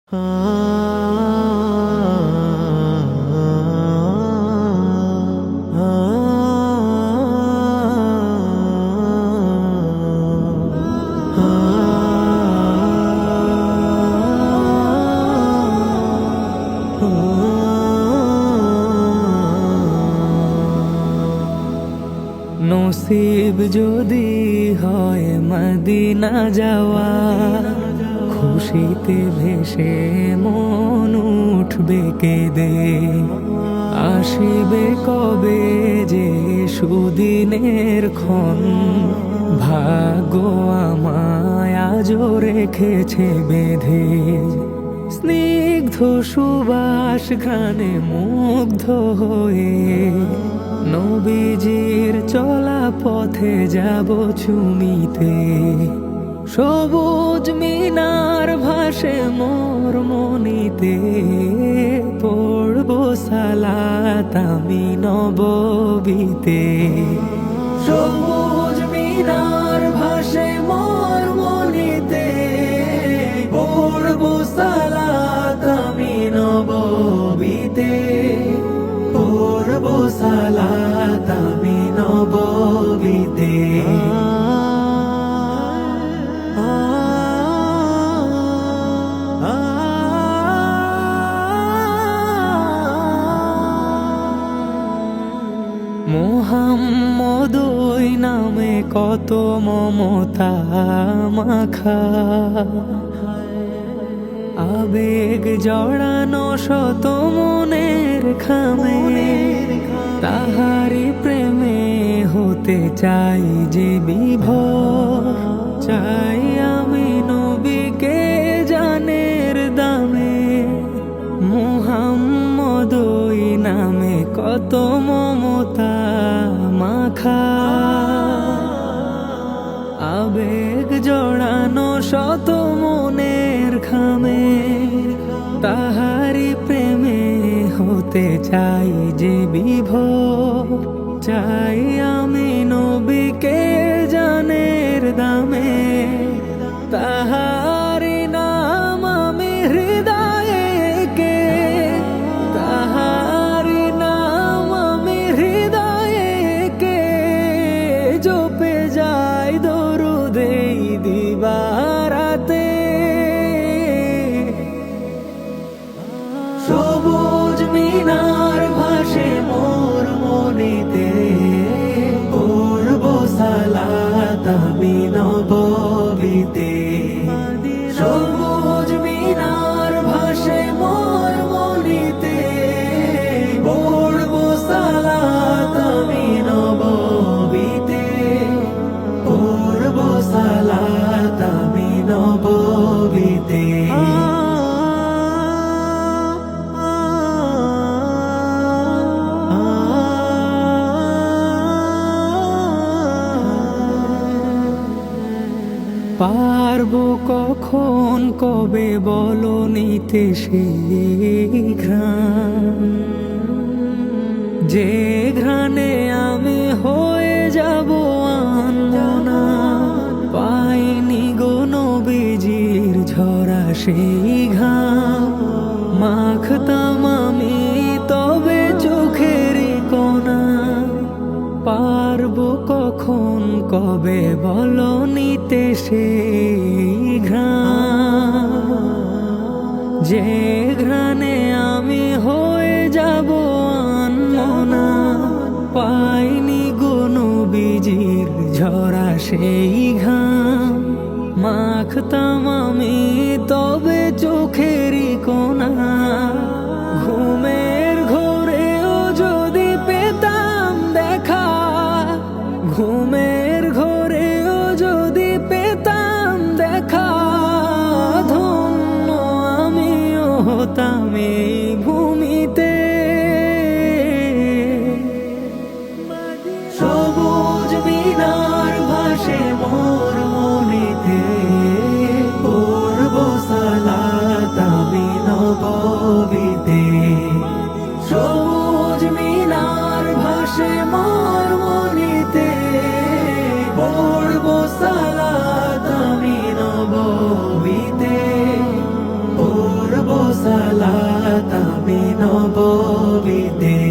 নসিব যদি হয় মদিনা যাওয়া, খুশিতে ভেসে মন উঠবে কেঁদে। আসিবে কবে যে সুদিনের ক্ষণ, ভাগ্য আমায় আজও রেখেছে বেঁধে। স্নিগ্ধ সুবাস ঘ্রাণে মুগ্ধ হয়ে নবীজির চলা পথে যাব চুমিতে। সবুজ মিনার ভাসে মোর মনিতে, পড়ব সালাত আমি নববীতে। সবুজ মিনার ভাসে মোর মনিতে, পড়ব সালাত আমি নববীতে। পড়ব সালাত আমি নববীতে। মুহাম্মদ ওই নামে কত মমতা মাখা, আবেগ জড়ানো শত মনের খামে। তাহারি প্রেমে হতে চাই যে বিভোর, চাই আমি নবীকে জানের দামে। মুহাম্মদ ওই নামে কত মমতা মাখা, আবেগ জড়ানো শত মনের খামে। তাহারি প্রেমে হতে চাই যে বিভোর, চাই আমি নবীকে জানের দামে। তাহারি নাম আমি হৃদয়ে কে, তাহারি নাম আমি হৃদয়ে কে। জপে যাই দরুদে দিবারাতে। সবুজ মিনার ভাসে মোর মনিতে, পড়ব সালাত আমি নববীতে। সবুজ মিনার ভাসে মোর মনিতে, পড়ব সালাত আমি নববীতে। পড়ব সালাত আমি নববীতে। পারবো কখন কবে বলো নিতে সেই ঘ্রাণ, যে ঘ্রাণে আমি হয়ে যাব আনমনা। পাইনি গো নবীজির ঝরা সেই ঘাম, মাখতাম আমি তবে চোখের কোনা। পারবো কখন কবে বলো নিতে সেই ঘ্রাণ, যে ঘ্রাণে আমি হয়ে যাব আনমনা। পাইনি গো নবীজির ঝরা সেই ঘাম, মাখতাম আমি তবে চোখের কোনা। ঘুমের ঘোরেও যদি পেতাম দেখা, ঘুমের ঘোরেও যদি পেতাম দেখা। ধন্য আমিও হতাম এই ভূমিতে। সবুজ মিনার ভাসে মোর মনিতে, পড়ব সালাত আমি নববীতে। সবুজ মিনার ভাসে মোর মনিতে, পড়ব সালাত আমি নববীতে। পড়ব সালাত আমি নববীতে